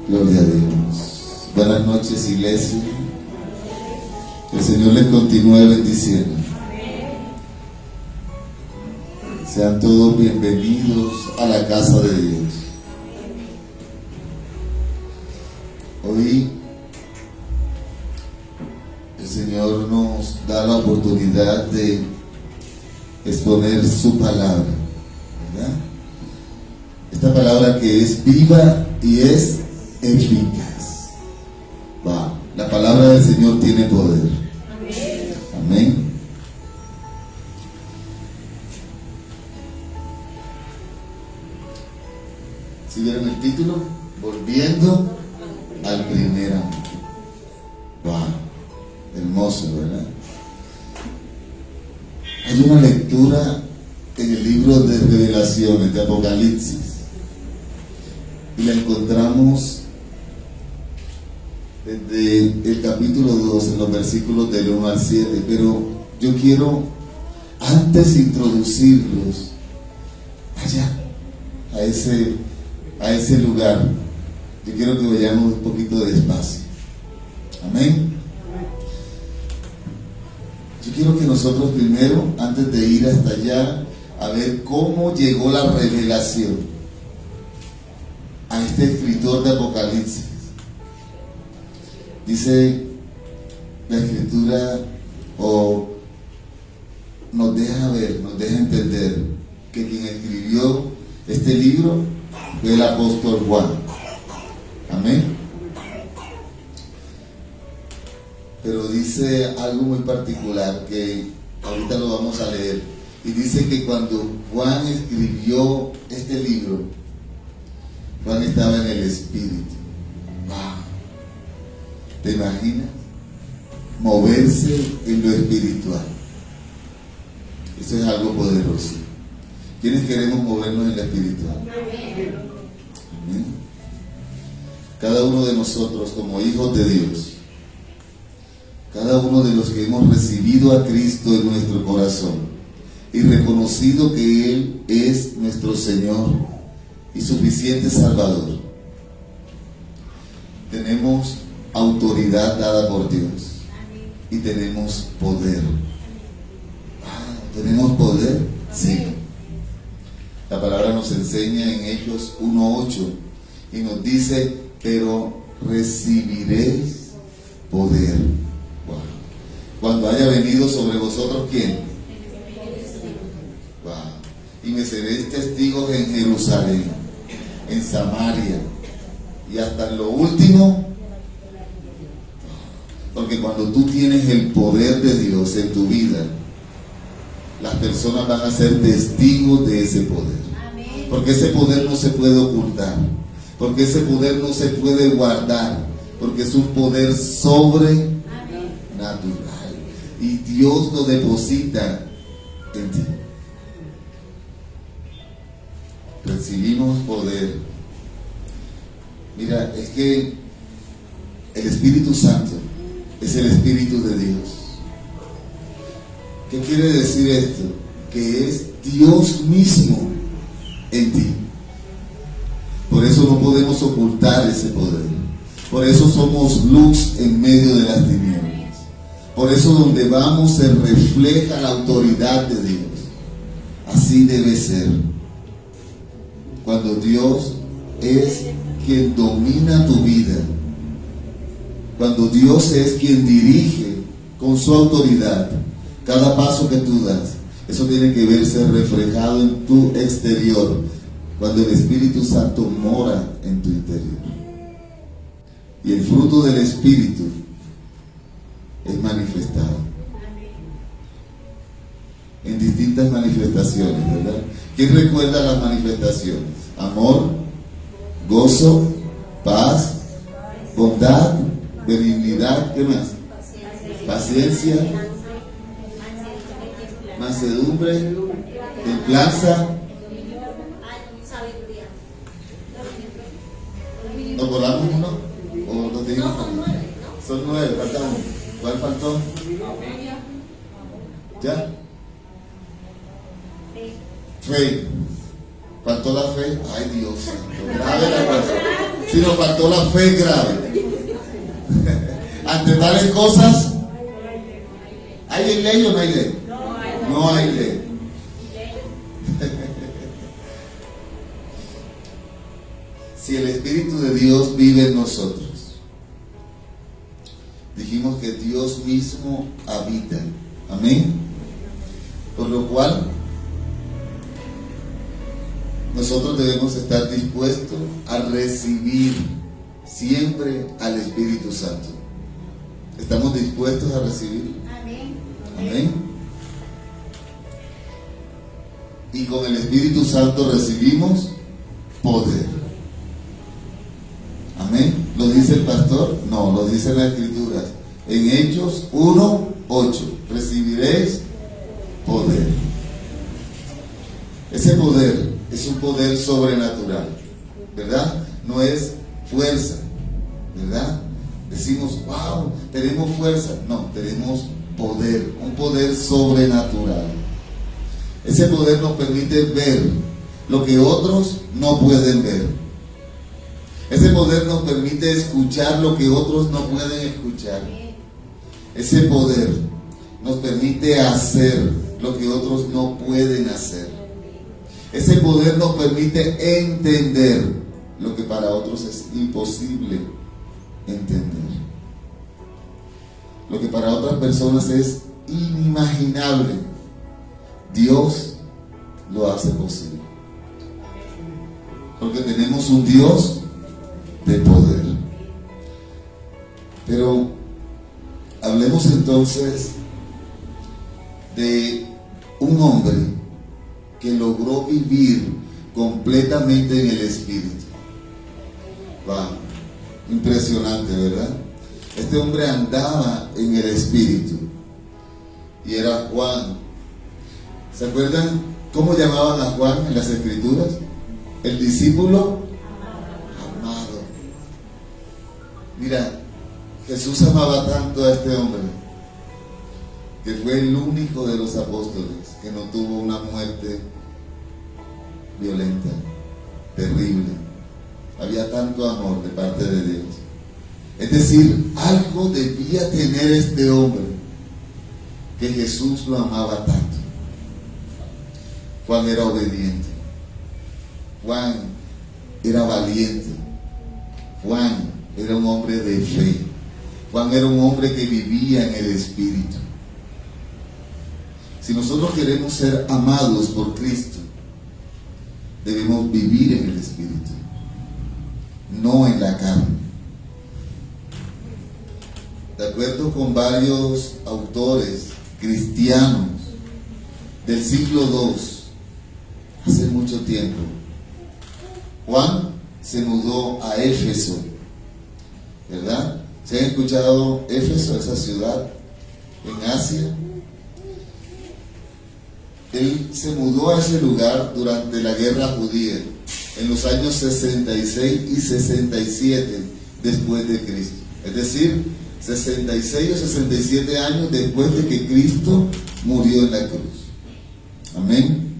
Gloria a Dios. Buenas noches, iglesia. Que el Señor les continúe bendiciendo. Sean todos bienvenidos a la casa de Dios. Hoy el Señor nos da la oportunidad de exponer su palabra, ¿verdad? Esta palabra que es viva y es eficaz. Wow. La palabra del Señor tiene poder. Amén. ¿Sí vieron el título? Volviendo al primer amor. Wow. Hermoso, ¿verdad? Hay una lectura en el libro de Revelaciones, de Apocalipsis, y la encontramos desde el capítulo 2, en los versículos del 1 al 7, pero yo quiero, antes de introducirlos allá, a ese lugar, yo quiero que vayamos un poquito despacio. Amén. Yo quiero que nosotros primero, antes de ir hasta allá, a ver cómo llegó la revelación a este escritor de Apocalipsis. Dice la escritura, o nos deja ver, nos deja entender que quien escribió este libro fue el apóstol Juan. Amén. Pero dice algo muy particular que ahorita lo vamos a leer. Y dice que cuando Juan escribió este libro, Juan estaba en el Espíritu. ¡Wow! ¿Te imaginas? Moverse en lo espiritual. Eso es algo poderoso. ¿Quiénes queremos movernos en lo espiritual? Amén. Cada uno de nosotros como hijos de Dios, cada uno de los que hemos recibido a Cristo en nuestro corazón y reconocido que Él es nuestro Señor y suficiente Salvador, tenemos autoridad dada por Dios y tenemos poder. ¿Tenemos poder? Sí. La palabra nos enseña en Hechos 1:8 y nos dice: pero recibiréis poder cuando haya venido sobre vosotros, ¿quién? Wow. Y me seréis testigos en Jerusalén, en Samaria y hasta en lo último. Porque cuando tú tienes el poder de Dios en tu vida, las personas van a ser testigos de ese poder. Porque ese poder no se puede ocultar, porque ese poder no se puede guardar, porque es un poder sobrenatural. Y Dios lo deposita en ti. Recibimos poder. Mira, es que el Espíritu Santo es el Espíritu de Dios. ¿Qué quiere decir esto? Que es Dios mismo en ti. Por eso no podemos ocultar ese poder. Por eso somos luz en medio de las tinieblas. Por eso donde vamos se refleja la autoridad de Dios. Así debe ser. Cuando Dios es quien domina tu vida, cuando Dios es quien dirige con su autoridad cada paso que tú das, eso tiene que verse reflejado en tu exterior, cuando el Espíritu Santo mora en tu interior. Y el fruto del Espíritu es manifestado en distintas manifestaciones, ¿verdad? ¿Quién recuerda las manifestaciones? Amor, gozo, paz, bondad, benignidad, ¿qué más? Paciencia, mansedumbre, templanza. ¿Nos volamos uno? ¿O nos dijimos? Son 9, falta uno. ¿Cuál faltó? ¿Ya? Fe. Faltó la fe. Ay, Dios santo. Grave la cosa. Si nos faltó la fe grave. Ante tales cosas, ¿hay ley o no hay ley? No hay ley. Si el Espíritu de Dios vive en nosotros, dijimos que Dios mismo habita. Amén. Por lo cual, nosotros debemos estar dispuestos a recibir siempre al Espíritu Santo. ¿Estamos dispuestos a recibir? Amén. Amén. Y con el Espíritu Santo recibimos poder. Amén. ¿Lo dice el pastor? No, lo dice la Escritura. En Hechos 1:8. Recibiréis poder. Ese poder es un poder sobrenatural, ¿verdad? No es fuerza, ¿verdad? Decimos, wow, tenemos fuerza. No, tenemos poder, un poder sobrenatural. Ese poder nos permite ver lo que otros no pueden ver. Ese poder nos permite escuchar lo que otros no pueden escuchar. Ese poder nos permite hacer lo que otros no pueden hacer. Ese poder nos permite entender lo que para otros es imposible entender. Lo que para otras personas es inimaginable, Dios lo hace posible. Porque tenemos un Dios de poder. Pero hablemos entonces de un hombre que logró vivir completamente en el Espíritu. Wow, impresionante, ¿verdad? Este hombre andaba en el Espíritu y era Juan. ¿Se acuerdan cómo llamaban a Juan en las Escrituras? El discípulo amado. Mira, Jesús amaba tanto a este hombre que fue el único de los apóstoles que no tuvo una muerte violenta, terrible. Había tanto amor de parte de Dios. Es decir, algo debía tener este hombre que Jesús lo amaba tanto. Juan era obediente. Juan era valiente. Juan era un hombre de fe. Juan era un hombre que vivía en el Espíritu. Si nosotros queremos ser amados por Cristo, debemos vivir en el Espíritu, no en la carne. De acuerdo con varios autores cristianos del siglo II, hace mucho tiempo, Juan se mudó a Éfeso, ¿verdad? ¿Se han escuchado Éfeso, esa ciudad en Asia? Él se mudó a ese lugar durante la guerra judía, en los años 66 y 67 después de Cristo. Es decir, 66 o 67 años después de que Cristo murió en la cruz. Amén.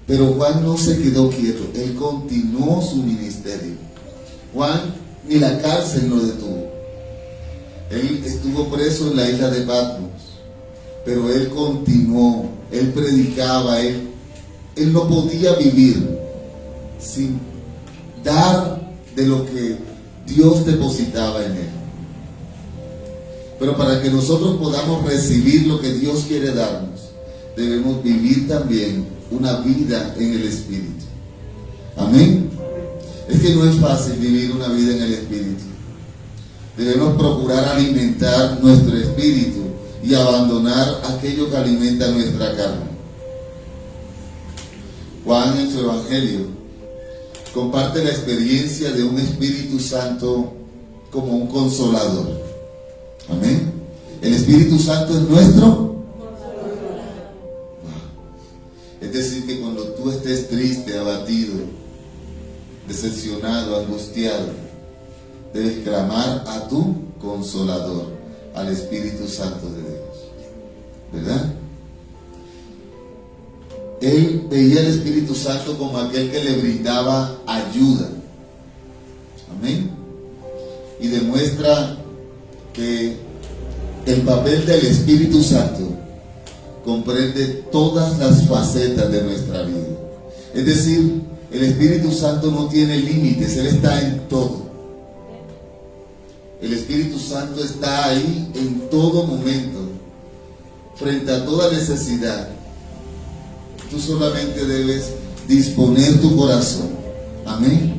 Pero Juan no se quedó quieto, él continuó su ministerio. Juan ni la cárcel lo detuvo. Él estuvo preso en la isla de Patmos, pero él continuó, él predicaba, él no podía vivir sin dar de lo que Dios depositaba en él. Pero para que nosotros podamos recibir lo que Dios quiere darnos, debemos vivir también una vida en el Espíritu. Amén. Es que no es fácil vivir una vida en el Espíritu. Debemos procurar alimentar nuestro espíritu y abandonar aquello que alimenta nuestra carne. Juan en su Evangelio comparte la experiencia de un Espíritu Santo como un consolador. Amén. El Espíritu Santo es nuestro consolador. Es decir, que cuando tú estés triste, abatido, decepcionado, angustiado, debes clamar a tu consolador, al Espíritu Santo de Dios, ¿verdad? Él veía al Espíritu Santo como aquel que le brindaba ayuda, Amén. Y demuestra que el papel del Espíritu Santo comprende todas las facetas de nuestra vida. Es decir, el Espíritu Santo no tiene límites, Él está en todo. El Espíritu Santo está ahí en todo momento, frente a toda necesidad. Tú solamente debes disponer tu corazón, amén,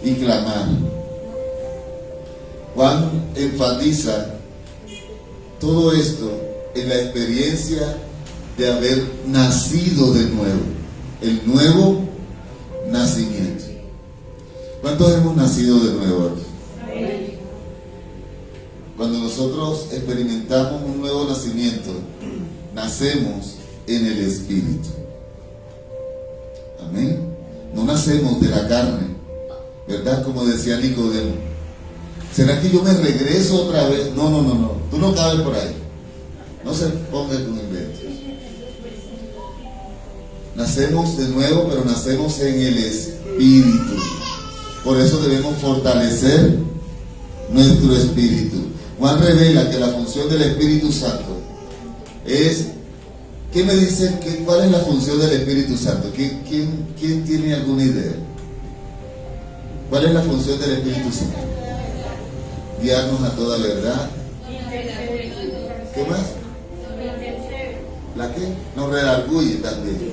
y clamar. Juan enfatiza todo esto en la experiencia de haber nacido de nuevo, el nuevo nacimiento. ¿Cuántos hemos nacido de nuevo aquí? Cuando nosotros experimentamos un nuevo nacimiento, nacemos en el Espíritu. Amén. No nacemos de la carne, ¿verdad? Como decía Nicodemo. ¿Será que yo me regreso otra vez? No. Tú no cabes por ahí. No se ponga con inventos. Nacemos de nuevo, pero nacemos en el Espíritu. Por eso debemos fortalecer nuestro espíritu. Juan revela que la función del Espíritu Santo es... ¿Qué me dicen? ¿Cuál es la función del Espíritu Santo? ¿Quién tiene alguna idea? ¿Cuál es la función del Espíritu Santo? Guiarnos a toda verdad. ¿Qué más? ¿La qué? Nos redarguye también.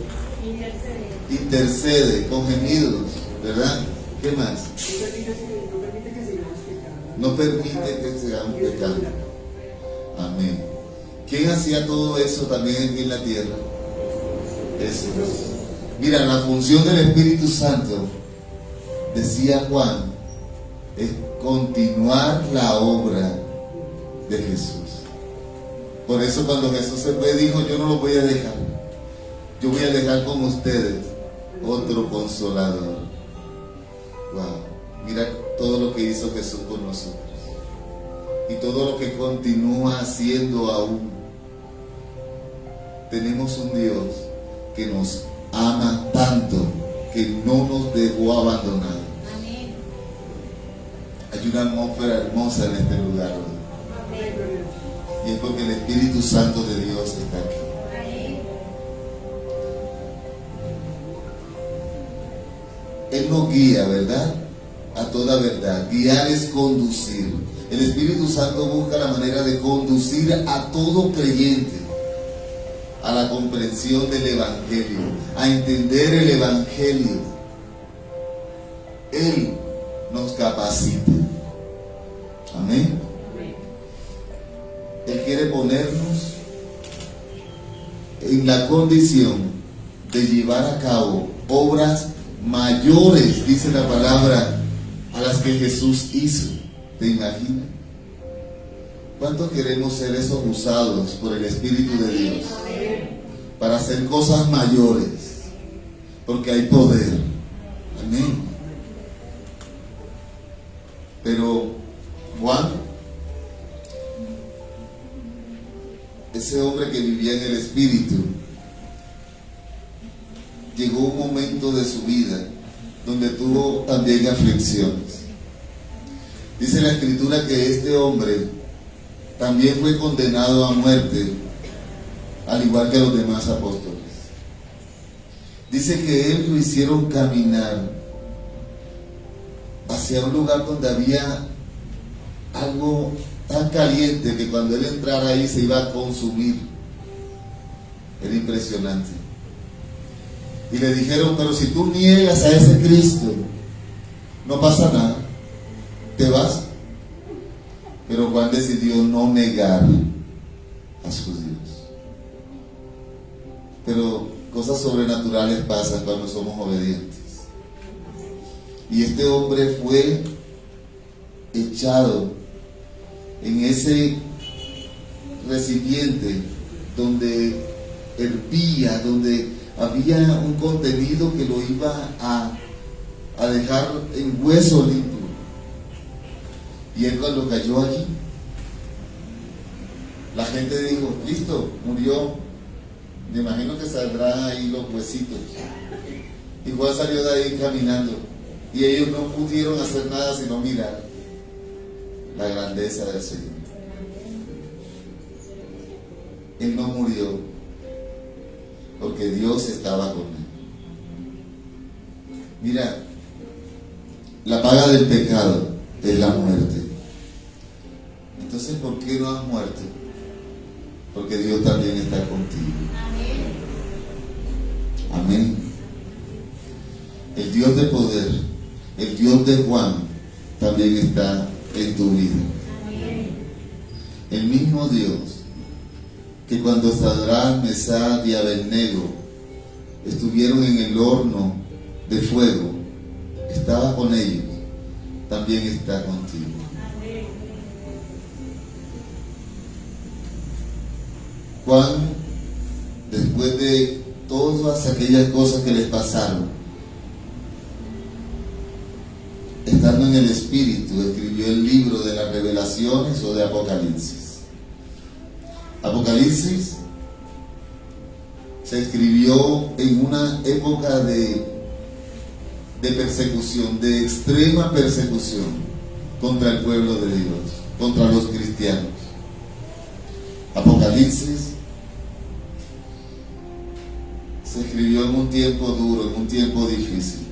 Intercede con gemidos, ¿verdad? ¿Qué más? No permite que sigamos pecando. Amén. ¿Quién hacía todo eso también aquí en la tierra? Jesús. Mira, la función del Espíritu Santo, decía Juan, es continuar la obra de Jesús. Por eso cuando Jesús se fue dijo, yo no lo voy a dejar. Yo voy a dejar con ustedes otro consolador. Wow. Mira todo lo que hizo Jesús con nosotros. Y todo lo que continúa haciendo aún. Tenemos un Dios que nos ama tanto que no nos dejó abandonados. Amén. Hay una atmósfera hermosa en este lugar hoy. Y es porque el Espíritu Santo de Dios está aquí. Amén. Él nos guía, ¿verdad? A toda verdad. Guiar es conducir. El Espíritu Santo busca la manera de conducir a todo creyente a la comprensión del Evangelio, a entender el Evangelio. Él nos capacita. Amén. Él quiere ponernos en la condición de llevar a cabo obras mayores, dice la palabra, a las que Jesús hizo. ¿Te imaginas? ¿Cuántos queremos ser esos usados por el Espíritu de Dios para hacer cosas mayores? Porque hay poder. Amén. Pero Juan, ese hombre que vivía en el Espíritu, llegó un momento de su vida donde tuvo también aflicciones. Dice la Escritura que este hombre también fue condenado a muerte, al igual que los demás apóstoles. Dice que él lo hicieron caminar hacia un lugar donde había algo tan caliente que cuando él entrara ahí se iba a consumir. Era impresionante. Y le dijeron, pero si tú niegas a ese Cristo, no pasa nada, te vas. Pero Juan decidió no negar a su Dios. Pero cosas sobrenaturales pasan cuando somos obedientes. Y este hombre fue echado en ese recipiente donde hervía, donde había un contenido que lo iba a dejar en hueso limpio. Y él cuando cayó allí, la gente dijo, listo, murió. Me imagino que saldrán ahí los huesitos. Y Juan salió de ahí caminando. Y ellos no pudieron hacer nada sino mirar la grandeza del Señor. Él no murió porque Dios estaba con él. Mira, la paga del pecado es la muerte. Entonces, ¿por qué no has muerto? Porque Dios también está contigo. Amén. El Dios de poder, el Dios de Juan, también está en tu vida. El mismo Dios que cuando Sadrach, Mesach y Abednego estuvieron en el horno de fuego, estaba con ellos, también está contigo. Juan, después de todas aquellas cosas que les pasaron, estando en el Espíritu, escribió el libro de las Revelaciones o de Apocalipsis. Apocalipsis se escribió en una época de persecución, de extrema persecución contra el pueblo de Dios, contra los cristianos. Apocalipsis se escribió en un tiempo duro, en un tiempo difícil,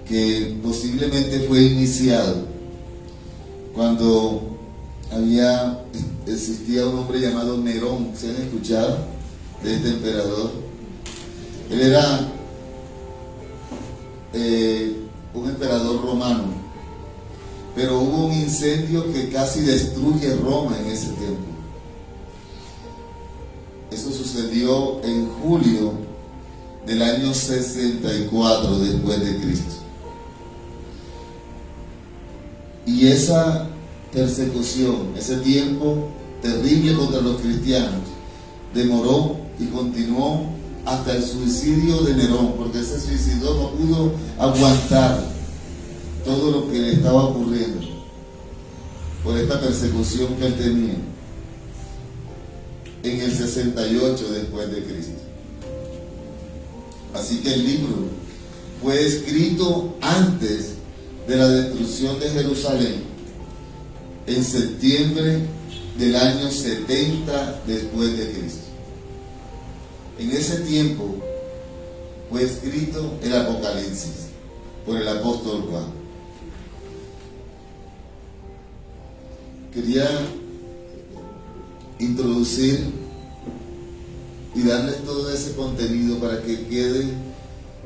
que posiblemente fue iniciado cuando existía un hombre llamado Nerón. ¿Se han escuchado de este emperador? Él era un emperador romano, pero hubo un incendio que casi destruye Roma en ese tiempo. Eso sucedió en julio del año 64 después de Cristo. Y esa persecución, ese tiempo terrible contra los cristianos, demoró y continuó hasta el suicidio de Nerón, porque ese suicidio no pudo aguantar todo lo que le estaba ocurriendo por esta persecución que él tenía en el 68 después de Cristo. Así que el libro fue escrito antes de la destrucción de Jerusalén, en septiembre del año 70 después de Cristo. En ese tiempo fue escrito el Apocalipsis por el apóstol Juan. Quería introducir y darles todo ese contenido para que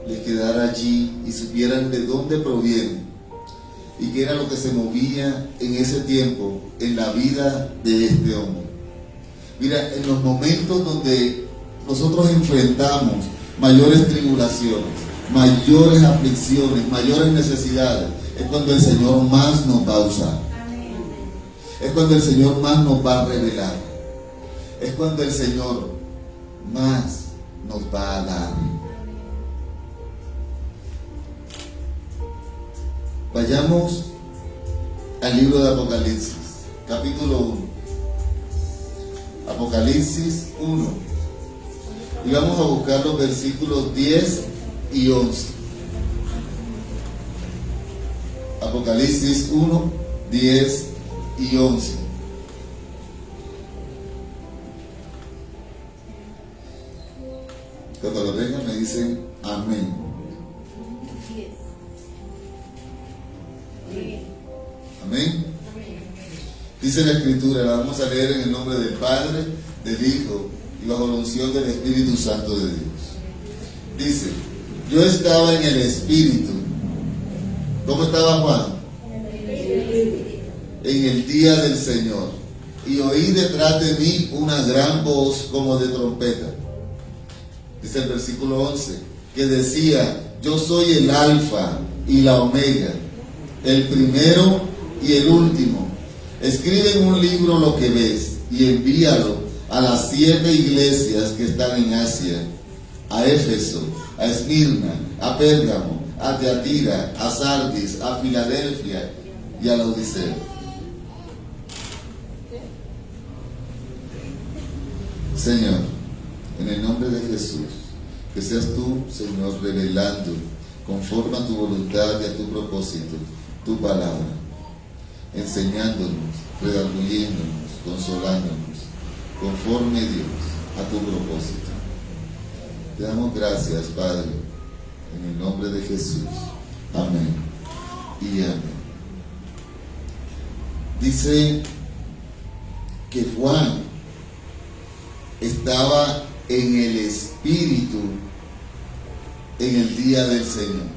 les quedara allí y supieran de dónde proviene y qué era lo que se movía en ese tiempo en la vida de este hombre. Mira, en los momentos donde nosotros enfrentamos mayores tribulaciones, mayores aflicciones, mayores necesidades, es cuando el Señor más nos va a usar. Es cuando el Señor más nos va a revelar. Es cuando el Señor más nos va a dar. Vayamos al libro de Apocalipsis, capítulo 1. Apocalipsis 1. Y vamos a buscar los versículos 10 y 11. Apocalipsis 1, 10 y 11. Cuando lo vengan me dicen amén. Amén. Dice la Escritura, la vamos a leer en el nombre del Padre, del Hijo y bajo la unción del Espíritu Santo de Dios. Dice: yo estaba en el Espíritu. ¿Cómo estaba Juan? En el día del Señor, y oí detrás de mí una gran voz como de trompeta. Dice el versículo 11, que decía: yo soy el Alfa y la Omega, el primero y el último. Escribe en un libro lo que ves y envíalo a las 7 iglesias que están en Asia: a Éfeso, a Esmirna, a Pérgamo, a Teatira, a Sardis, a Filadelfia y a Laodicea. Señor, en el nombre de Jesús, que seas tú, Señor, revelando conforme a tu voluntad y a tu propósito, tu palabra, enseñándonos, redarguyéndonos, consolándonos, conforme, Dios, a tu propósito. Te damos gracias, Padre, en el nombre de Jesús. Amén y amén. Dice que Juan estaba en el Espíritu en el día del Señor.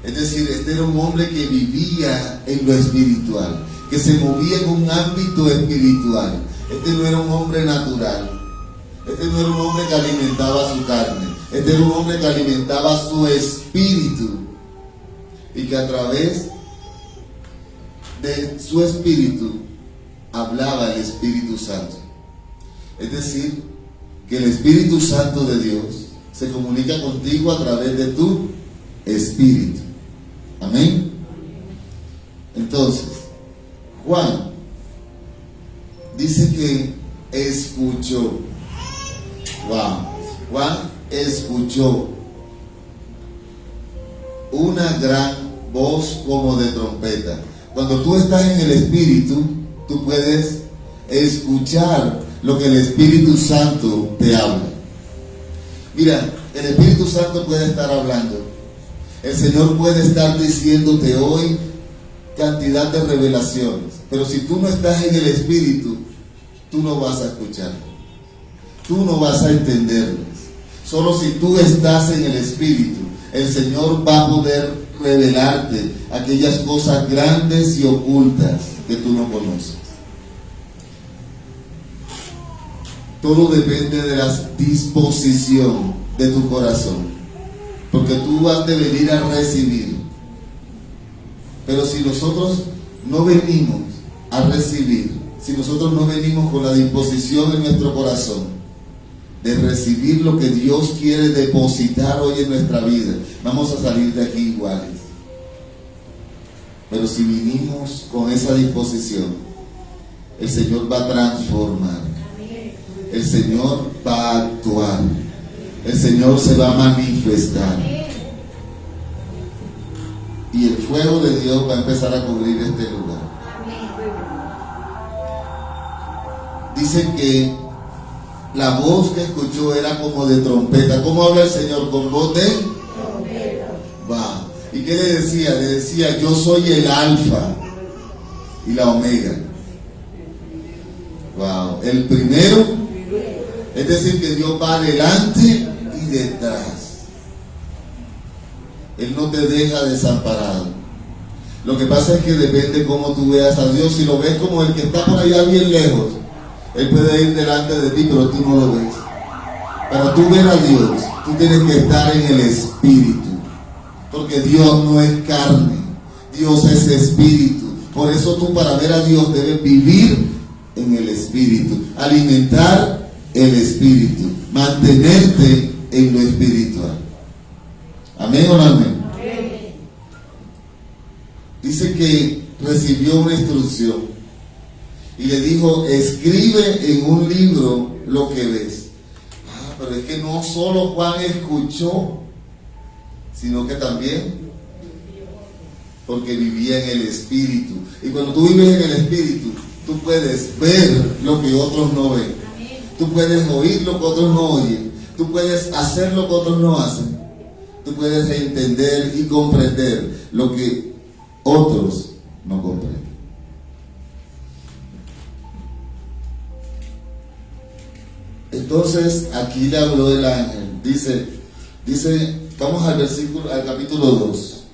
Es decir, este era un hombre que vivía en lo espiritual, que se movía en un ámbito espiritual. Este no era un hombre natural. Este no era un hombre que alimentaba su carne. Este era un hombre que alimentaba su espíritu, y que a través de su espíritu hablaba el Espíritu Santo. Es decir, que el Espíritu Santo de Dios se comunica contigo a través de tu espíritu. Amén. Entonces, Juan dice que escuchó. Juan escuchó una gran voz como de trompeta. Cuando tú estás en el Espíritu, tú puedes escuchar lo que el Espíritu Santo te habla. Mira, el Espíritu Santo puede estar hablando. El Señor puede estar diciéndote hoy cantidad de revelaciones, pero si tú no estás en el Espíritu, tú no vas a escuchar. Tú no vas a entenderlas. Solo si tú estás en el Espíritu, el Señor va a poder revelarte aquellas cosas grandes y ocultas que tú no conoces. Todo depende de la disposición de tu corazón, porque tú has de venir a recibir. Pero si nosotros no venimos a recibir, si nosotros no venimos con la disposición en nuestro corazón de recibir lo que Dios quiere depositar hoy en nuestra vida, vamos a salir de aquí iguales. Pero si vinimos con esa disposición, el Señor va a transformar, el Señor va a actuar, el Señor se va a manifestar, y el fuego de Dios va a empezar a cubrir este lugar. Dice que la voz que escuchó era como de trompeta. ¿Cómo habla el Señor? Con voz de trompeta. Va. ¿Y qué le decía? Le decía: yo soy el alfa y la omega. Wow. El primero, es decir, que Dios va adelante y detrás. Él no te deja desamparado. Lo que pasa es que depende cómo tú veas a Dios. Si lo ves como el que está por allá bien lejos, Él puede ir delante de ti, pero tú no lo ves. Para tú ver a Dios, tú tienes que estar en el Espíritu, porque Dios no es carne, Dios es Espíritu. Por eso tú, para ver a Dios, debes vivir en el Espíritu, alimentar el Espíritu, mantenerte en lo espiritual. ¿Amén o no amén? Dice que recibió una instrucción y le dijo: escribe en un libro lo que ves. Pero es que no solo Juan escuchó, sino que también, porque vivía en el Espíritu. Y cuando tú vives en el Espíritu, tú puedes ver lo que otros no ven. Tú puedes oír lo que otros no oyen. Tú puedes hacer lo que otros no hacen. Tú puedes entender y comprender lo que otros no comprenden. Entonces aquí le habló el ángel. Dice, vamos al capítulo 2.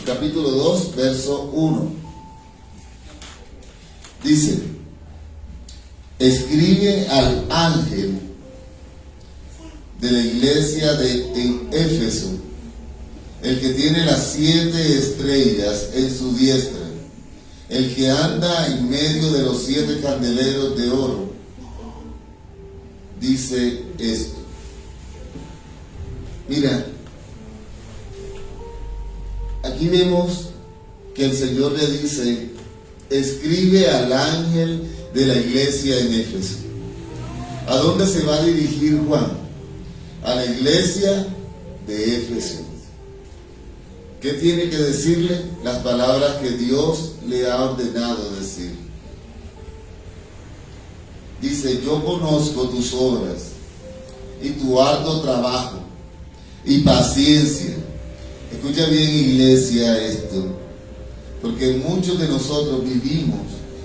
Capítulo 2, verso 1. Dice: escribe al ángel de la iglesia en Éfeso, el que tiene las 7 estrellas en su diestra, el que anda en medio de los 7 candeleros de oro, dice esto. Mira, aquí vemos que el Señor le dice: escribe al ángel de la iglesia en Éfeso. ¿A dónde se va a dirigir Juan? A la iglesia de Éfeso. ¿Qué tiene que decirle? Las palabras que Dios le ha ordenado decir. Dice, yo conozco tus obras y tu arduo trabajo y paciencia. Escucha bien, iglesia, esto, porque muchos de nosotros vivimos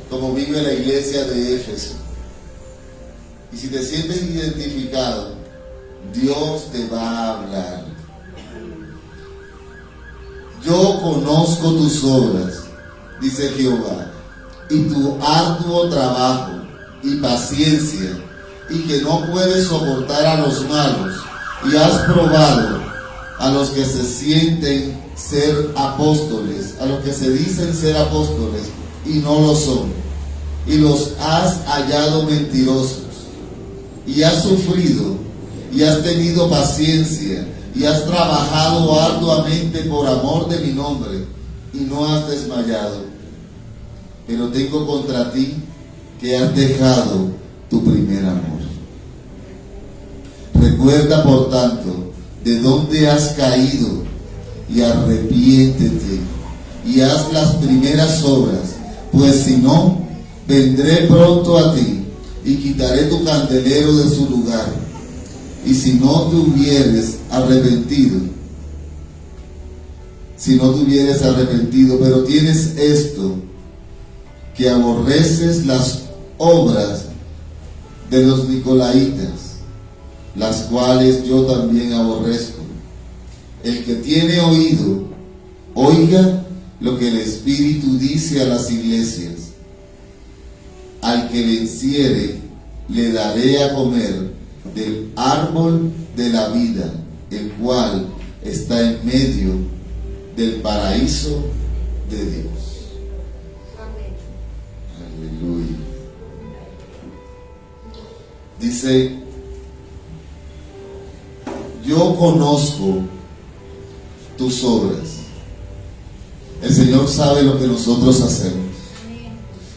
como vive la iglesia de Éfeso. Y si te sientes identificado, Dios te va a hablar. Yo conozco tus obras, dice Jehová, y tu arduo trabajo y paciencia, y que no puedes soportar a los malos, y has probado a los que se sienten ser apóstoles, a los que se dicen ser apóstoles y no lo son, y los has hallado mentirosos, y has sufrido, y has tenido paciencia, y has trabajado arduamente por amor de mi nombre, y no has desmayado. Pero tengo contra ti que has dejado tu primer amor. Recuerda, por tanto, de dónde has caído, y arrepiéntete, y haz las primeras obras, pues si no, vendré pronto a ti, y quitaré tu candelero de su lugar. Y si no te hubieres arrepentido, pero tienes esto, que aborreces las obras de los nicolaítas, las cuales yo también aborrezco. El que tiene oído, oiga lo que el Espíritu dice a las iglesias. Al que venciere, le daré a comer del árbol de la vida, el cual está en medio del paraíso de Dios. Amén. Aleluya. Dice, yo conozco tus obras. El Señor sabe lo que nosotros hacemos.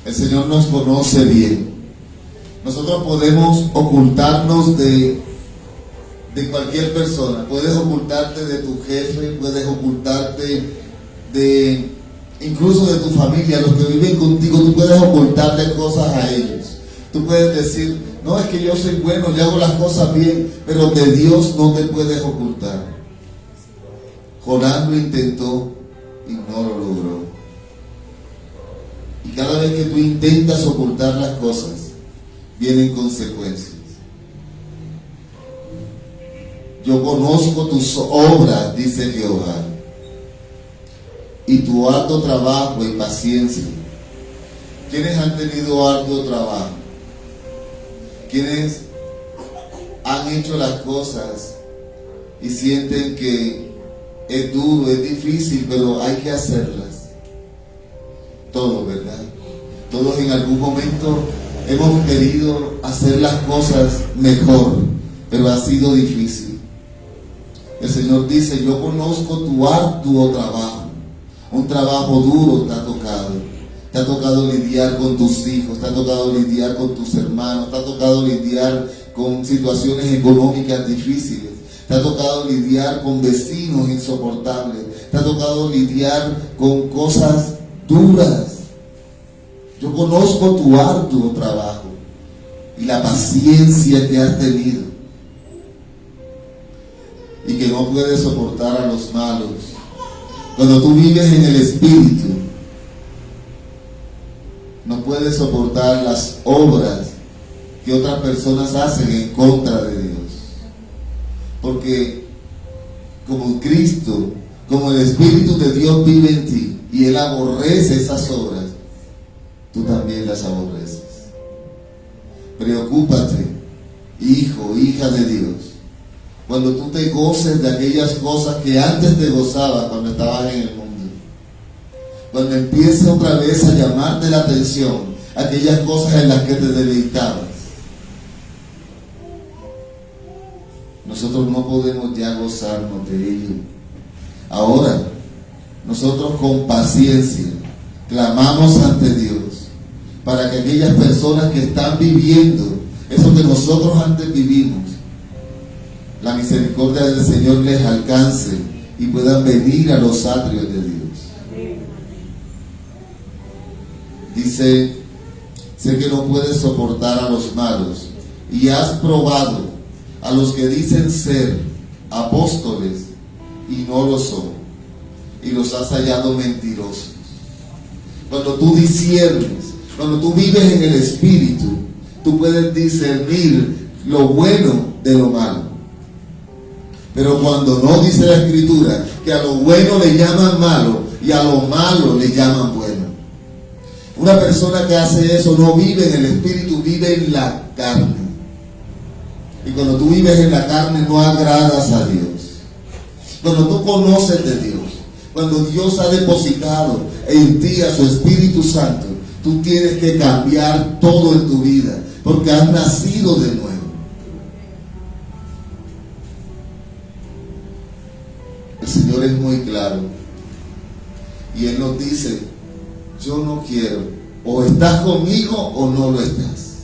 El Señor nos conoce bien. Nosotros podemos ocultarnos de cualquier persona. Puedes ocultarte de tu jefe, puedes ocultarte incluso de tu familia, los que viven contigo. Tú puedes ocultarle cosas a ellos. Tú puedes decir, no, es que yo soy bueno, yo hago las cosas bien, pero de Dios no te puedes ocultar. Jonás lo intentó y no lo logró. Y cada vez que tú intentas ocultar las cosas, vienen consecuencias. Yo conozco tus obras, dice Jehová, y tu arduo trabajo y paciencia. ¿Quiénes han tenido arduo trabajo? ¿Quiénes han hecho las cosas y sienten que es duro, es difícil, pero hay que hacerlas? Todos, ¿verdad? Todos en algún momento hemos querido hacer las cosas mejor, pero ha sido difícil. El Señor dice, yo conozco tu arduo trabajo. Un trabajo duro te ha tocado. Te ha tocado lidiar con tus hijos, te ha tocado lidiar con tus hermanos, te ha tocado lidiar con situaciones económicas difíciles, te ha tocado lidiar con vecinos insoportables, te ha tocado lidiar con cosas duras. Yo conozco tu arduo trabajo y la paciencia que has tenido, y que no puedes soportar a los malos. Cuando tú vives en el Espíritu, no puedes soportar las obras que otras personas hacen en contra de Dios, porque como Cristo, como el Espíritu de Dios vive en ti y Él aborrece esas obras, tú también las aborreces. Preocúpate, hijo, hija de Dios, cuando tú te goces de aquellas cosas que antes te gozabas cuando estabas en el mundo. Cuando empiece otra vez a llamarte la atención aquellas cosas en las que te deleitabas. Nosotros no podemos ya gozarnos de ello. Ahora, nosotros con paciencia clamamos ante Dios para que aquellas personas que están viviendo eso que nosotros antes vivimos, la misericordia del Señor les alcance y puedan venir a los atrios de Dios. Dice, sé que no puedes soportar a los malos y has probado a los que dicen ser apóstoles y no lo son, y los has hallado mentirosos. Cuando tú disciernes, cuando tú vives en el Espíritu, tú puedes discernir lo bueno de lo malo. Pero cuando no, dice la Escritura que a lo bueno le llaman malo y a lo malo le llaman bueno. Una persona que hace eso no vive en el Espíritu, vive en la carne. Y cuando tú vives en la carne no agradas a Dios. Cuando tú conoces de Dios, cuando Dios ha depositado en ti a su Espíritu Santo, tú tienes que cambiar todo en tu vida, porque has nacido de nuevo. El Señor es muy claro y Él nos dice, yo no quiero, o estás conmigo o no lo estás,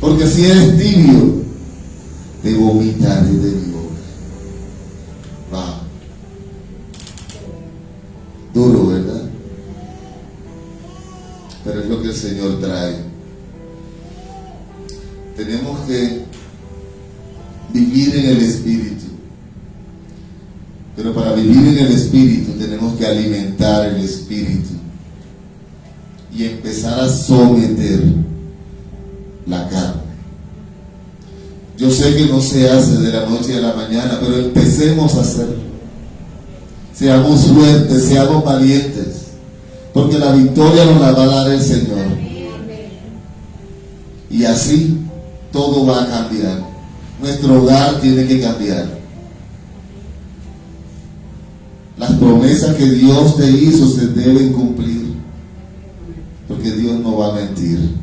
porque si eres tibio te vomitaré de mi boca. Va, duro, ¿verdad? Pero es lo que el Señor trae. Tenemos que vivir en el Espíritu. Pero para vivir en el Espíritu tenemos que alimentar el Espíritu y empezar a someter la carne. Yo sé que no se hace de la noche a la mañana, pero empecemos a hacerlo. Seamos fuertes, seamos valientes, porque la victoria nos la va a dar el Señor. Y así todo va a cambiar. Nuestro hogar tiene que cambiar. Las promesas que Dios te hizo se deben cumplir, porque Dios no va a mentir.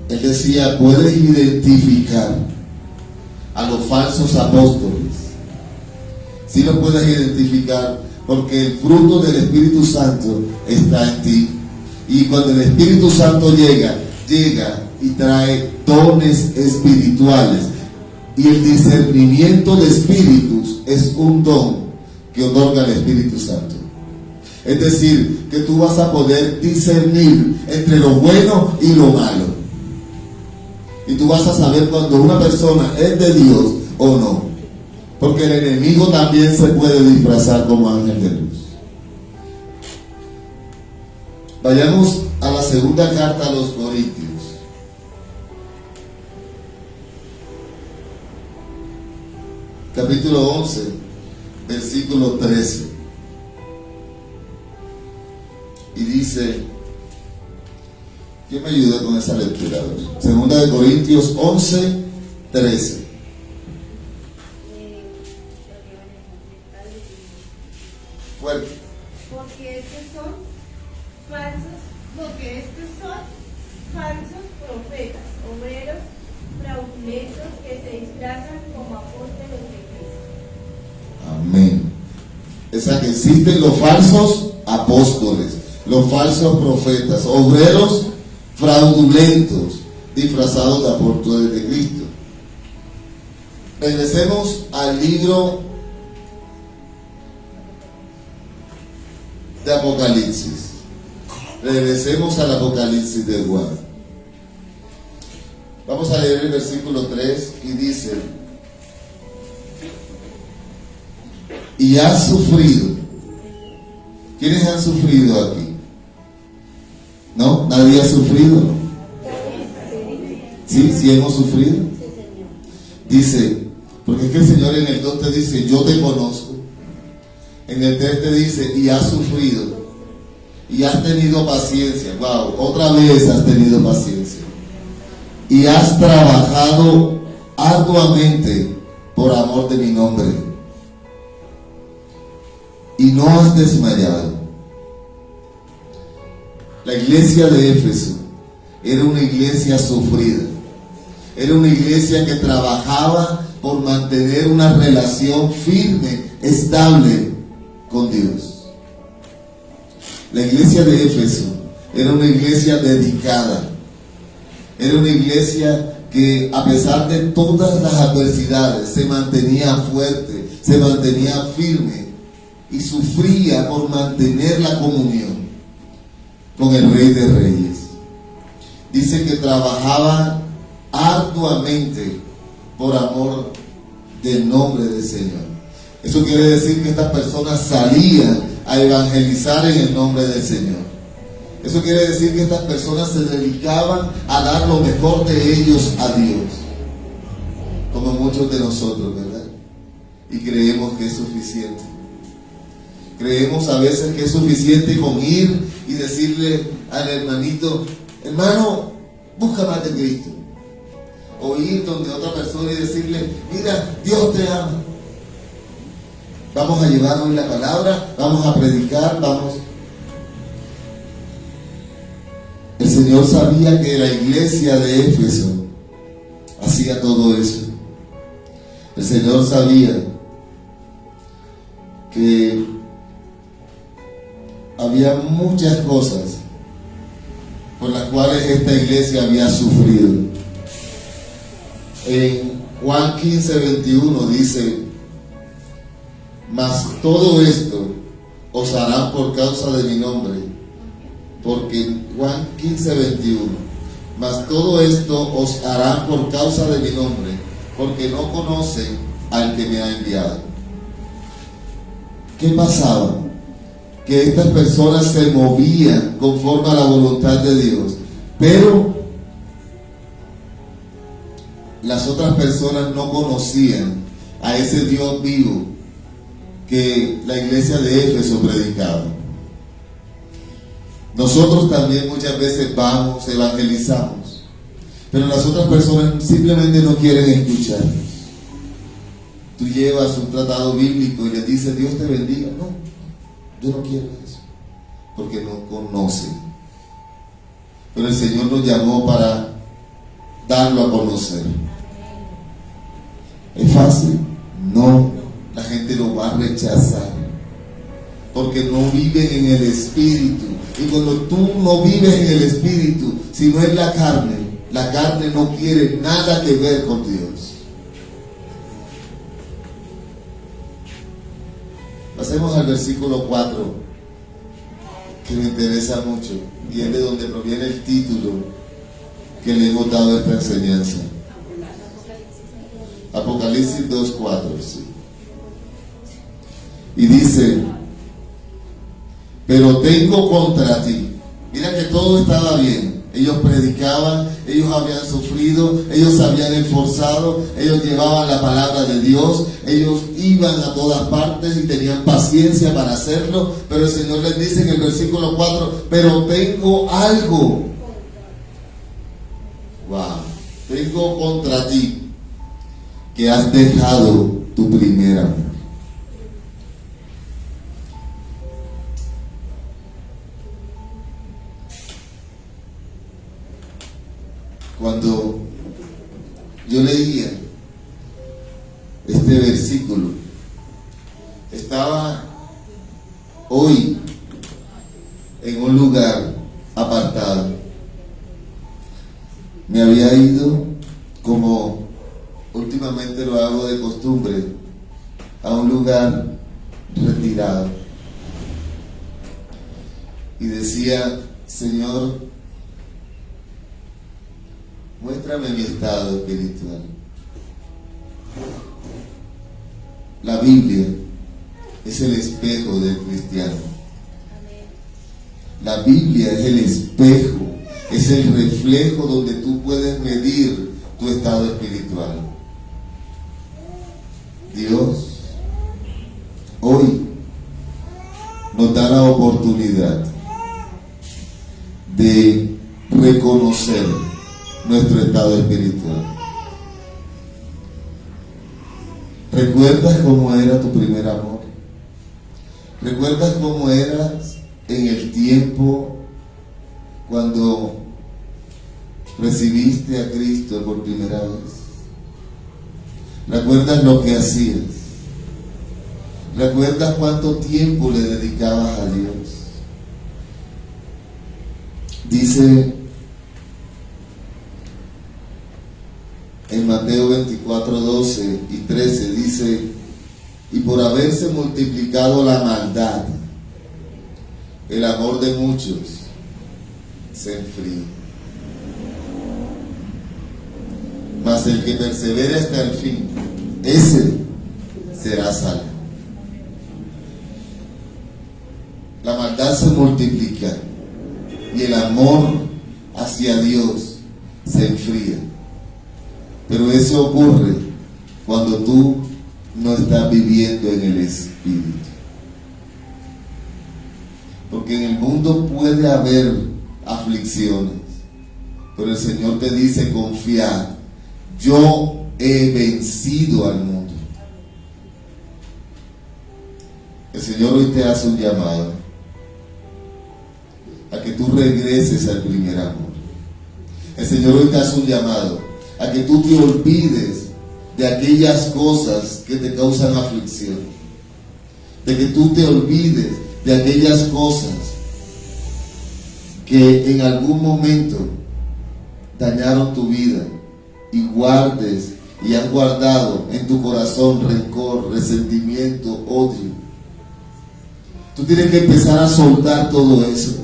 Él decía, puedes identificar a los falsos apóstoles. Sí lo puedes identificar, porque el fruto del Espíritu Santo está en ti. Y cuando el Espíritu Santo llega y trae dones espirituales. Y el discernimiento de espíritus es un don que otorga el Espíritu Santo. Es decir, que tú vas a poder discernir entre lo bueno y lo malo. Y tú vas a saber cuando una persona es de Dios o no. Porque el enemigo también se puede disfrazar como ángel de luz. Vayamos a la segunda carta a los Corintios. Capítulo 11, versículo 13. Y dice, ¿quién me ayuda con esa lectura? Segunda de Corintios 11, 13. Fuerte. Porque estos son falsos profetas, obreros fraudulentos que se disfrazan como apóstoles de Cristo. Amén. O sea que existen los falsos apóstoles, los falsos profetas, obreros fraudulentos, disfrazados de apóstoles de Cristo. Regresemos al libro de Apocalipsis. Regresemos al Apocalipsis de Juan. Vamos a leer el versículo 3 y dice, y has sufrido. ¿Quiénes han sufrido aquí? ¿No? ¿Nadie ha sufrido? ¿No? ¿Sí? ¿Sí hemos sufrido? Dice, porque es que el Señor en el 2 te dice, yo te conozco. En el 3 te dice, y has sufrido. Y has tenido paciencia. Wow, otra vez has tenido paciencia. Y has trabajado arduamente por amor de mi nombre. Y no has desmayado. La iglesia de Éfeso era una iglesia sufrida. Era una iglesia que trabajaba por mantener una relación firme, estable con Dios. La iglesia de Éfeso era una iglesia dedicada. Era una iglesia que a pesar de todas las adversidades se mantenía fuerte, se mantenía firme y sufría por mantener la comunión con el Rey de Reyes. Dice que trabajaba arduamente por amor del nombre del Señor. Eso quiere decir que estas personas salían a evangelizar en el nombre del Señor. Eso quiere decir que estas personas se dedicaban a dar lo mejor de ellos a Dios, como muchos de nosotros, ¿verdad? Y creemos que es suficiente. Creemos a veces que es suficiente con ir y decirle al hermanito: hermano, busca más de Cristo. O ir donde otra persona y decirle: mira, Dios te ama. Vamos a llevar hoy la palabra, vamos a predicar, vamos. El Señor sabía que la iglesia de Éfeso hacía todo eso. El Señor sabía que había muchas cosas por las cuales esta iglesia había sufrido. En Juan 15:21 dice: mas todo esto os harán por causa de mi nombre. Porque Juan 15:21, mas todo esto os harán por causa de mi nombre, porque no conocen al que me ha enviado. ¿Qué pasaba? Que estas personas se movían conforme a la voluntad de Dios, pero las otras personas no conocían a ese Dios vivo que la iglesia de Éfeso predicaba. Nosotros también muchas veces vamos, evangelizamos, pero las otras personas simplemente no quieren escucharnos. Tú llevas un tratado bíblico y les dices: Dios te bendiga. No, yo no quiero eso, porque no conocen. Pero el Señor nos llamó para darlo a conocer. ¿Es fácil? No, la gente lo va a rechazar, porque no viven en el Espíritu. Y cuando tú no vives en el Espíritu, sino en la carne no quiere nada que ver con Dios. Pasemos al versículo 4, que me interesa mucho, y es de donde proviene el título que le hemos dado a esta enseñanza. Apocalipsis 2:4, sí. Y dice: pero tengo contra ti. Mira que todo estaba bien. Ellos predicaban, ellos habían sufrido, ellos se habían esforzado, ellos llevaban la palabra de Dios, ellos iban a todas partes y tenían paciencia para hacerlo. Pero el Señor les dice en el versículo 4: pero tengo algo. Wow. Tengo contra ti que has dejado tu primer amor. Cuando yo leía este versículo, estaba hoy en un lugar apartado. Me había ido, como últimamente lo hago de costumbre, a un lugar retirado. Y decía: Señor, muéstrame mi estado espiritual. La Biblia es el espejo del cristiano. La Biblia es el espejo, es el reflejo donde tú puedes medir tu estado espiritual. Dios hoy nos da la oportunidad de reconocer nuestro estado espiritual. ¿Recuerdas cómo era tu primer amor? ¿Recuerdas cómo eras en el tiempo cuando recibiste a Cristo por primera vez? ¿Recuerdas lo que hacías? ¿Recuerdas cuánto tiempo le dedicabas a Dios? Dice Mateo 24, 12 y 13 dice: y por haberse multiplicado la maldad, el amor de muchos se enfría. Mas el que persevere hasta el fin, ese será salvo. La maldad se multiplica y el amor hacia Dios se enfría. Pero eso ocurre cuando tú no estás viviendo en el Espíritu. Porque en el mundo puede haber aflicciones, pero el Señor te dice: confiad, yo he vencido al mundo. El Señor hoy te hace un llamado a que tú regreses al primer amor. El Señor hoy te hace un llamado a que tú te olvides de aquellas cosas que te causan aflicción, de que tú te olvides de aquellas cosas que en algún momento dañaron tu vida y guardes y han guardado en tu corazón rencor, resentimiento, odio. Tú tienes que empezar a soltar todo eso,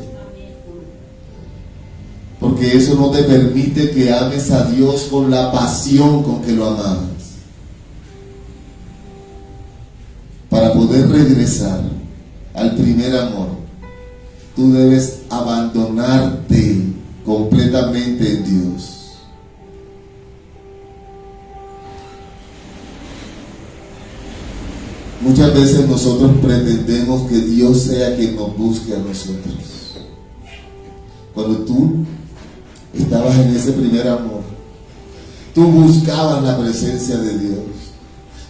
porque eso no te permite que ames a Dios con la pasión con que lo amabas. Para poder regresar al primer amor, tú debes abandonarte completamente en Dios. Muchas veces nosotros pretendemos que Dios sea quien nos busque a nosotros. Cuando tú estabas en ese primer amor, tú buscabas la presencia de Dios.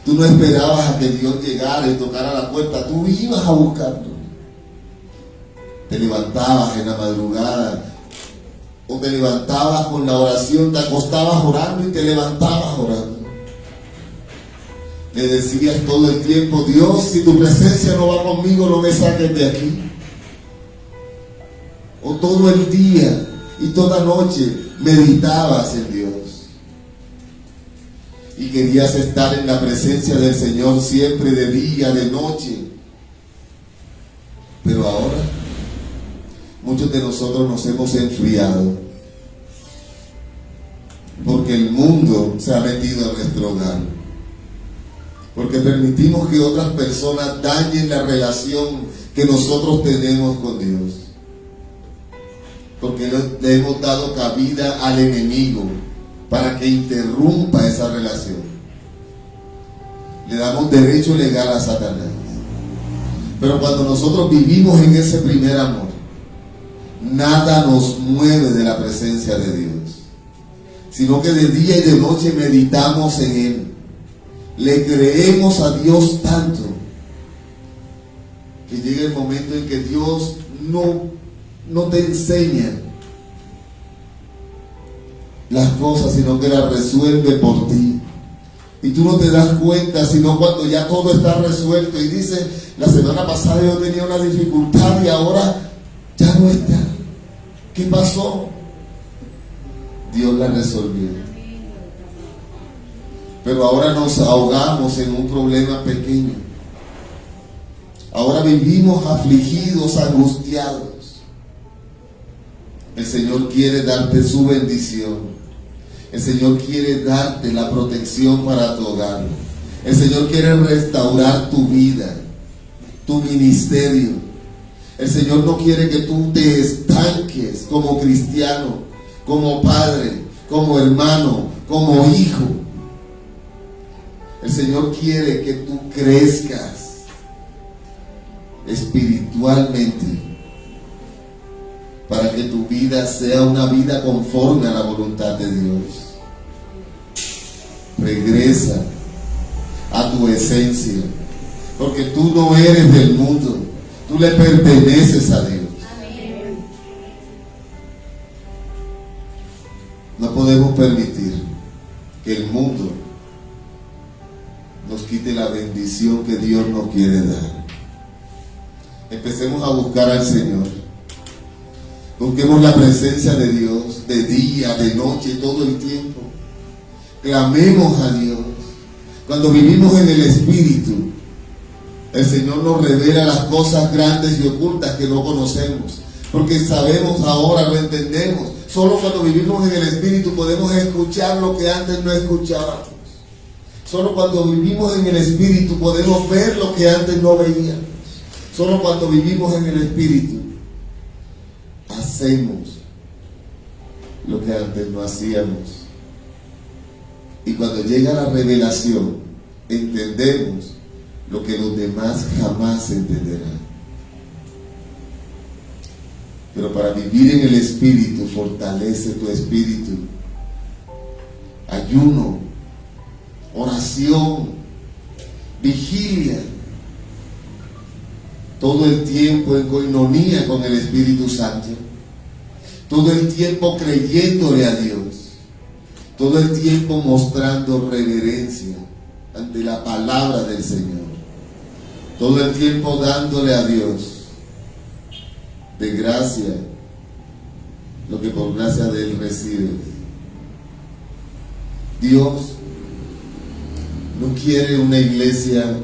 Tú no esperabas a que Dios llegara y tocara la puerta, tú ibas a buscarlo. Te levantabas en la madrugada, o te levantabas con la oración, te acostabas orando y te levantabas orando. Le decías todo el tiempo: Dios, si tu presencia no va conmigo, no me saques de aquí. O todo el día y toda noche meditabas en Dios y querías estar en la presencia del Señor siempre, de día, de noche. Pero ahora muchos de nosotros nos hemos enfriado porque el mundo se ha metido a nuestro hogar, porque permitimos que otras personas dañen la relación que nosotros tenemos con Dios, porque le hemos dado cabida al enemigo para que interrumpa esa relación. Le damos derecho legal a Satanás. Pero cuando nosotros vivimos en ese primer amor, nada nos mueve de la presencia de Dios, sino que de día y de noche meditamos en Él. Le creemos a Dios tanto que llega el momento en que Dios no te enseña las cosas, sino que las resuelve por ti. Y tú no te das cuenta, sino cuando ya todo está resuelto y dices: la semana pasada yo tenía una dificultad y ahora ya no está. ¿Qué pasó? Dios la resolvió. Pero ahora nos ahogamos en un problema pequeño. Ahora vivimos afligidos, angustiados. El Señor quiere darte su bendición. El Señor quiere darte la protección para tu hogar. El Señor quiere restaurar tu vida, tu ministerio. El Señor no quiere que tú te estanques como cristiano, como padre, como hermano, como hijo. El Señor quiere que tú crezcas espiritualmente para que tu vida sea una vida conforme a la voluntad de Dios. Regresa a tu esencia, porque tú no eres del mundo, tú le perteneces a Dios. No podemos permitir que el mundo nos quite la bendición que Dios nos quiere dar. Empecemos a buscar al Señor. Busquemos la presencia de Dios de día, de noche, todo el tiempo. clamemos a Dios. Cuando vivimos en el Espíritu, el Señor nos revela las cosas grandes y ocultas que no conocemos, porque sabemos ahora, lo entendemos. Solo cuando vivimos en el Espíritu podemos escuchar lo que antes no escuchábamos. Solo cuando vivimos en el Espíritu podemos ver lo que antes no veíamos. Solo cuando vivimos en el Espíritu hacemos lo que antes no hacíamos. Y cuando llega la revelación, entendemos lo que los demás jamás entenderán. Pero para vivir en el Espíritu, fortalece tu espíritu. Ayuno, oración, vigilia, todo el tiempo en coinonía con el Espíritu Santo, todo el tiempo creyéndole a Dios, todo el tiempo mostrando reverencia ante la palabra del Señor, todo el tiempo dándole a Dios de gracia lo que por gracia de Él recibe. Dios no quiere una iglesia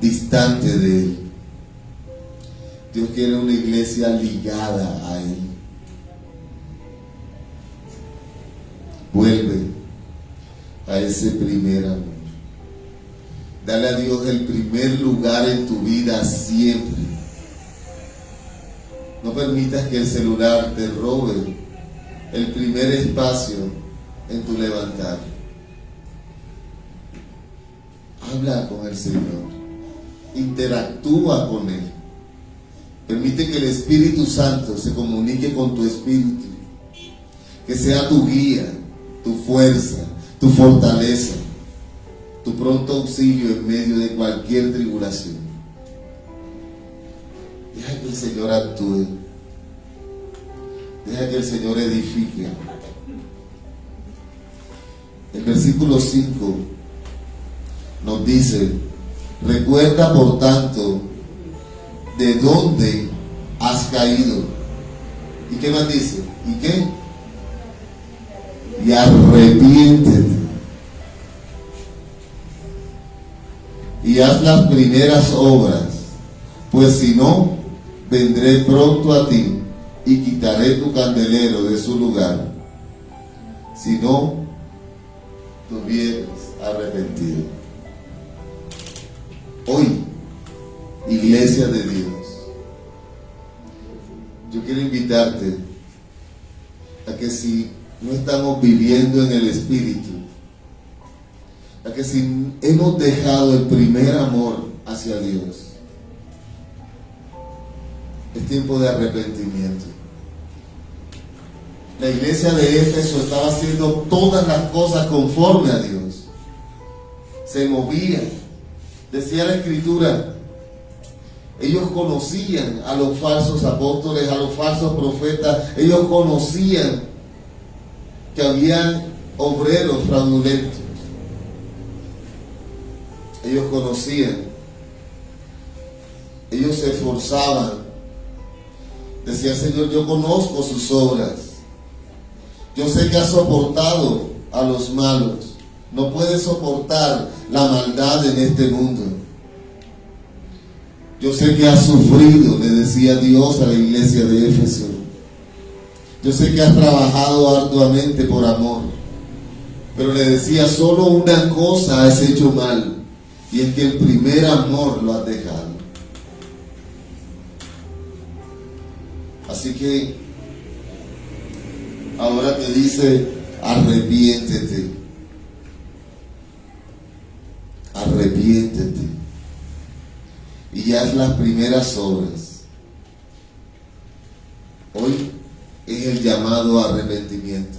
distante de Él. Dios quiere una iglesia ligada a Él. Vuelve a ese primer amor. Dale a Dios el primer lugar en tu vida siempre. No permitas que el celular te robe el primer espacio en tu levantar. Habla con el Señor. Interactúa con Él. Permite que el Espíritu Santo se comunique con tu espíritu. Que sea tu guía, tu fuerza, tu fortaleza, tu pronto auxilio en medio de cualquier tribulación. Deja que el Señor actúe. Deja que el Señor edifique. El versículo 5 nos dice: recuerda por tanto de dónde has caído. ¿Y qué más dice? ¿Y qué? Y arrepiéntete. Y haz las primeras obras, pues si no, vendré pronto a ti y quitaré tu candelero de su lugar, si no te hubieras arrepentido. Hoy, iglesia de Dios, yo quiero invitarte a que si no estamos viviendo en el Espíritu, a que si hemos dejado el primer amor hacia Dios, es tiempo de arrepentimiento. La iglesia de Éfeso estaba haciendo todas las cosas conforme a Dios. Se movía. Decía la Escritura, ellos conocían a los falsos apóstoles, a los falsos profetas. Ellos conocían que habían obreros fraudulentos. Ellos conocían. Ellos se esforzaban. Decía el Señor, yo conozco sus obras. Yo sé que has soportado a los malos. No puedes soportar la maldad en este mundo. Yo sé que has sufrido, le decía Dios a la iglesia de Éfeso. Yo sé que has trabajado arduamente por amor. Pero le decía, solo una cosa has hecho mal, y es que el primer amor lo has dejado. Así que ahora te dice, arrepiéntete. Arrepiéntete. Y haz las primeras obras. Hoy es el llamado a arrepentimiento.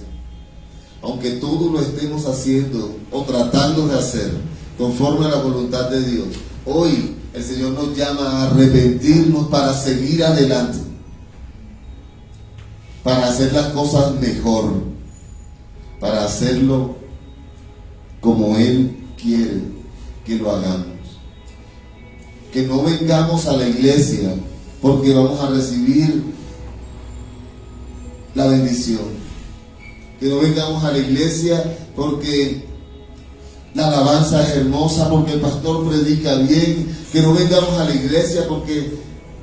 Aunque todo lo estemos haciendo o tratando de hacer conforme a la voluntad de Dios, hoy el Señor nos llama a arrepentirnos para seguir adelante, para hacer las cosas mejor, para hacerlo como Él quiere que lo hagamos. Que no vengamos a la iglesia porque vamos a recibir la bendición. Que no vengamos a la iglesia porque la alabanza es hermosa, porque el pastor predica bien. Que no vengamos a la iglesia porque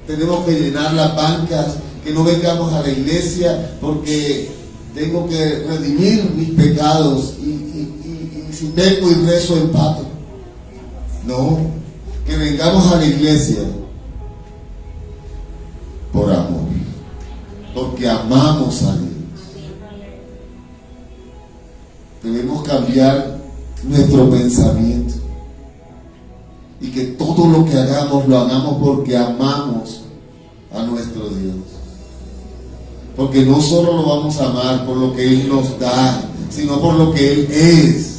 tenemos que llenar las bancas. Que no vengamos a la iglesia porque tengo que redimir mis pecados y si peco y rezo empato. No, que vengamos a la iglesia por amor, porque amamos a Dios. Debemos cambiar nuestro pensamiento y que todo lo que hagamos lo hagamos porque amamos a nuestro Dios. Porque no solo lo vamos a amar por lo que Él nos da, sino por lo que Él es.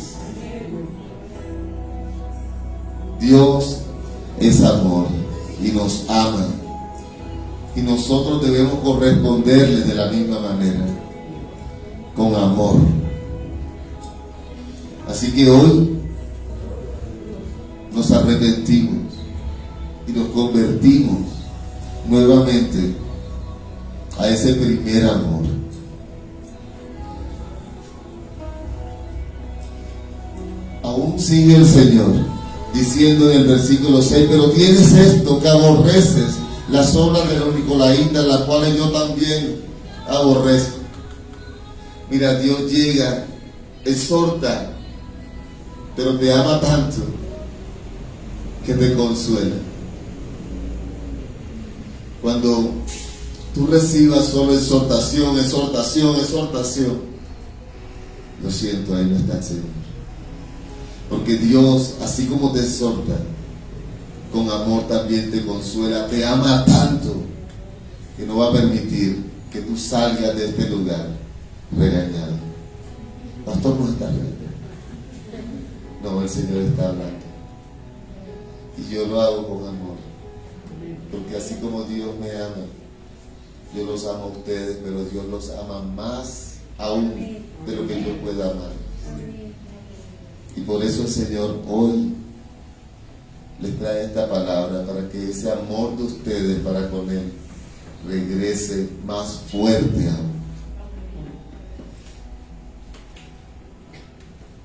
Dios es amor y nos ama. Y nosotros debemos corresponderle de la misma manera, con amor. Así que hoy nos arrepentimos y nos convertimos nuevamente a ese primer amor. Aún sigue el Señor diciendo en el versículo 6, pero tienes esto, que aborreces las obras de los nicolaitas, las cuales yo también aborrezco. Mira, Dios llega, exhorta, pero te ama tanto que te consuela. Cuando tú recibas solo exhortación, lo siento, ahí no está el Señor. Porque Dios, así como te exhorta, con amor también te consuela, te ama tanto que no va a permitir que tú salgas de este lugar regañado. Pastor, no está regañado. No, el Señor está hablando. Y yo lo hago con amor. Porque así como Dios me ama, yo los amo a ustedes, pero Dios los ama más aún de lo que yo pueda amar. Y por eso el Señor hoy les trae esta palabra, para que ese amor de ustedes para con Él regrese más fuerte aún.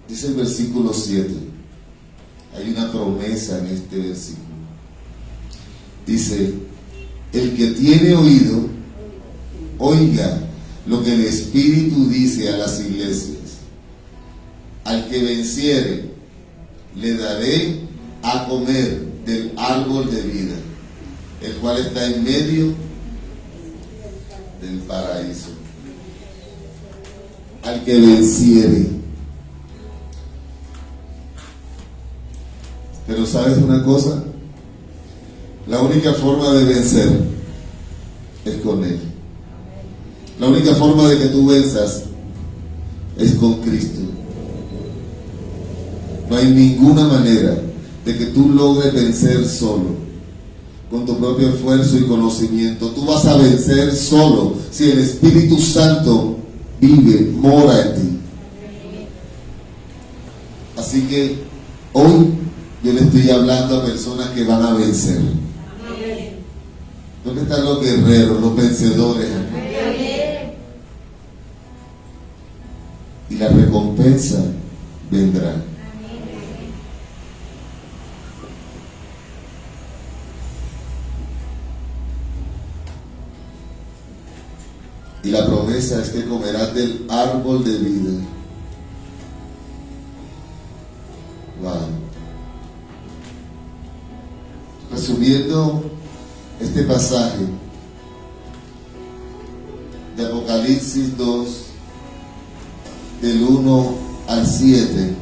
Dice el versículo 7, hay una promesa en este versículo. Dice, el que tiene oído, oiga lo que el Espíritu dice a las iglesias. Al que venciere, le daré a comer del árbol de vida, el cual está en medio del paraíso. Al que venciere. Pero ¿sabes una cosa? La única forma de vencer es con Él. La única forma de que tú venzas es con Cristo. No hay ninguna manera de que tú logres vencer solo, con tu propio esfuerzo y conocimiento. Tú vas a vencer solo si el Espíritu Santo vive, mora en ti. Así que hoy yo le estoy hablando a personas que van a vencer. ¿Dónde están los guerreros, los vencedores? Y la recompensa vendrá. Y la promesa es que comerás del árbol de vida. Wow. Resumiendo este pasaje de Apocalipsis 2, del 1 al 7,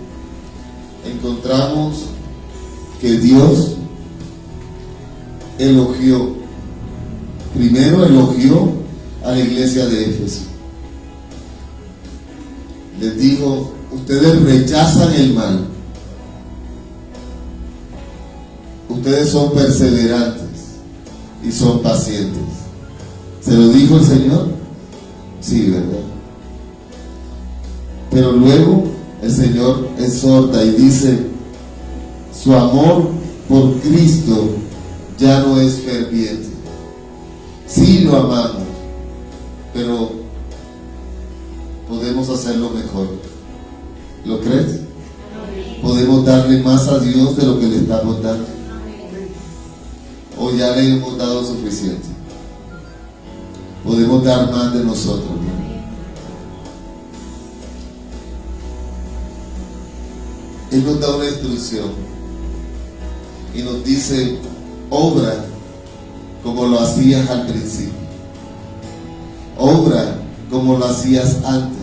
encontramos que Dios primero elogió a la iglesia de Éfeso. Les dijo, ustedes rechazan el mal, ustedes son perseverantes y son pacientes. ¿Se lo dijo el Señor? Sí, ¿verdad? Pero luego el Señor exhorta y dice, su amor por Cristo ya no es ferviente. Sí lo amamos, pero podemos podemos hacerlo mejor. ¿Lo crees? Podemos darle más a Dios de lo que le estamos dando. O ya le hemos dado suficiente. Podemos dar más de nosotros, ¿no? Él nos da una instrucción y nos dice: obra como lo hacías al principio, obra como lo hacías antes,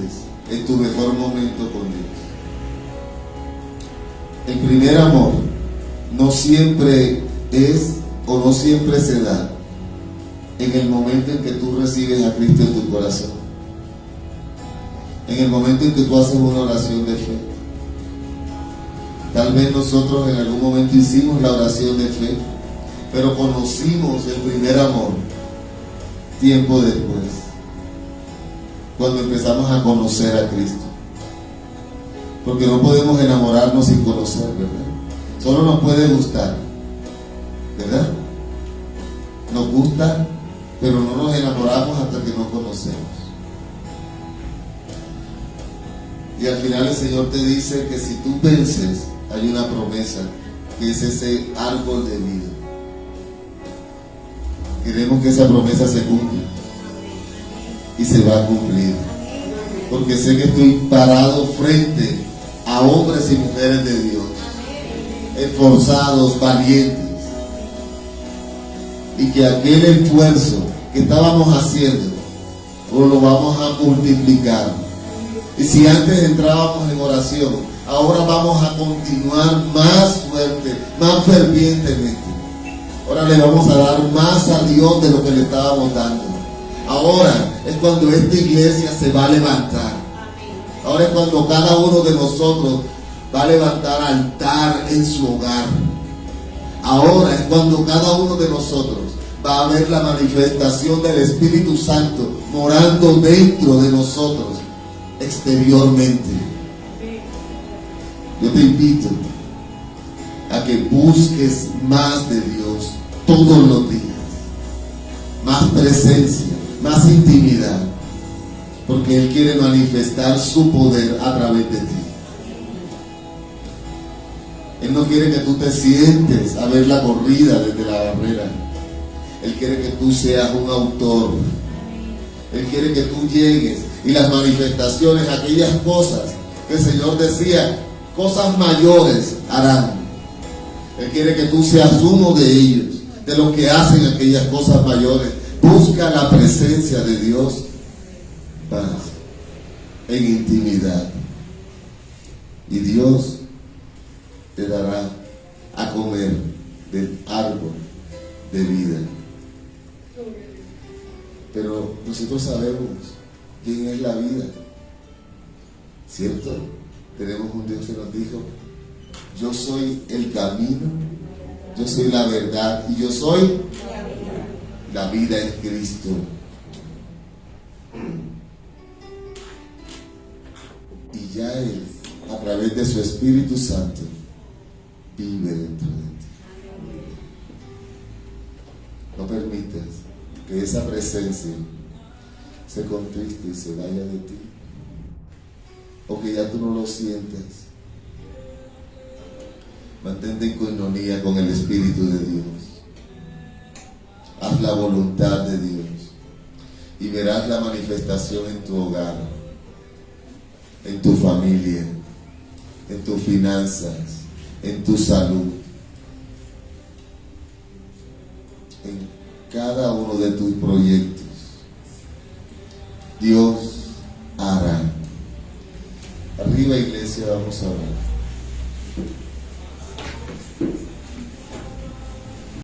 en tu mejor momento con Dios. El primer amor no siempre es o no siempre se da en el momento en que tú recibes a Cristo en tu corazón, en el momento en que tú haces una oración de fe. Tal vez nosotros en algún momento hicimos la oración de fe, pero conocimos el primer amor tiempo después, cuando empezamos a conocer a Cristo. Porque no podemos enamorarnos sin conocer, ¿verdad? Solo nos puede gustar, ¿verdad? Nos gusta, pero no nos enamoramos hasta que no conocemos. Y al final el Señor te dice que si tú vences, hay una promesa, que es ese árbol de vida. Queremos que esa promesa se cumpla. Y se va a cumplir. Porque sé que estoy parado frente a hombres y mujeres de Dios, esforzados, valientes, y que aquel esfuerzo que estábamos haciendo lo vamos a multiplicar. Y si antes entrábamos en oración, ahora vamos a continuar más fuerte, más fervientemente. Ahora le vamos a dar más a Dios de lo que le estábamos dando. Ahora es cuando esta iglesia se va a levantar. Ahora es cuando cada uno de nosotros va a levantar altar en su hogar. Ahora es cuando cada uno de nosotros va a ver la manifestación del Espíritu Santo morando dentro de nosotros, exteriormente. Yo te invito a que busques más de Dios todos los días, más presencia, más intimidad, porque Él quiere manifestar su poder a través de ti. Él no quiere que tú te sientes a ver la corrida desde la barrera. Él quiere que tú seas un autor. Él quiere que tú llegues y las manifestaciones, aquellas cosas que el Señor decía, cosas mayores harán. Él quiere que tú seas uno de ellos, de los que hacen aquellas cosas mayores. Busca la presencia de Dios en intimidad, y Dios te dará a comer del árbol de vida. Pero nosotros sabemos quién es la vida, ¿cierto? Tenemos un Dios que nos dijo: yo soy el camino, yo soy la verdad y yo soy la vida en Cristo. Y ya Él, a través de su Espíritu Santo, vive dentro de ti. No permitas que esa presencia se contriste y se vaya de ti, o que ya tú no lo sientas. Mantente en coinonía con el Espíritu de Dios. Haz la voluntad de Dios y verás la manifestación en tu hogar, en tu familia, en tus finanzas, en tu salud, en cada uno de tus proyectos. Dios hará. Arriba, iglesia, vamos a orar.